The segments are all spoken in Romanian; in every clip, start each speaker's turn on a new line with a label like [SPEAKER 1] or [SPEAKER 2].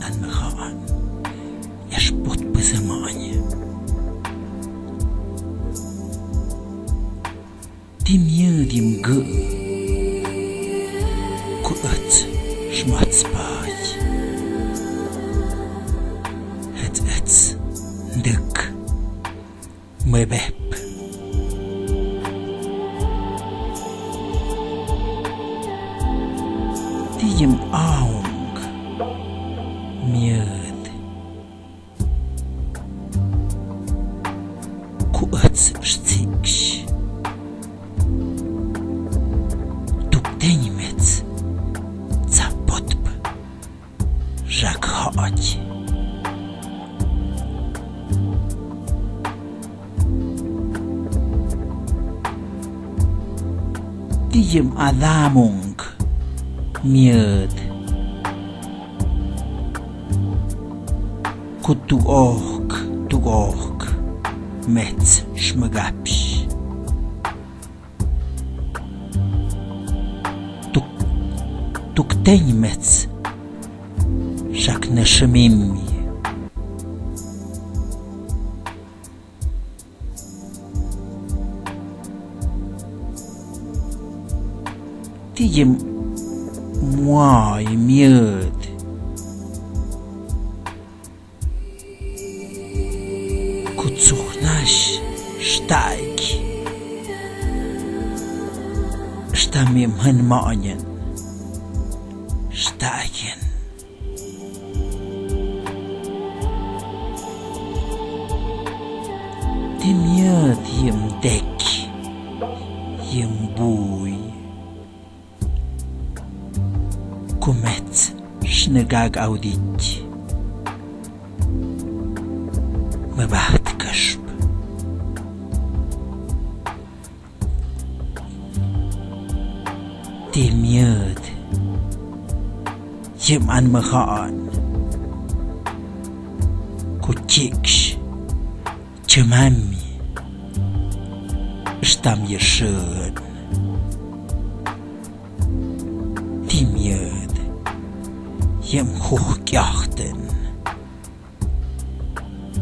[SPEAKER 1] an mechaan. Eșpot păzămanie. Dim gă cu îți șmați pai. Îți ndăc mă bep. Dim aung miăd cu îți șțicși. Tuptenimeț ța potp jac haci. Dim adamung miăd cu tu oc meț șmăgapși. Tuctenimeț jac nășămimi. Dim moai miăd cu țuhnași ștaghi. Ștamim hânmanien ștagien. Dim miăd im dechi im bui cu meț șnăgag audici. Mă bat cășp. Dim miăd im an măhaan cu cicși ce mami ștam ieșân. Dim miăd im hochgeachten.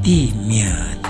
[SPEAKER 1] Dim miăd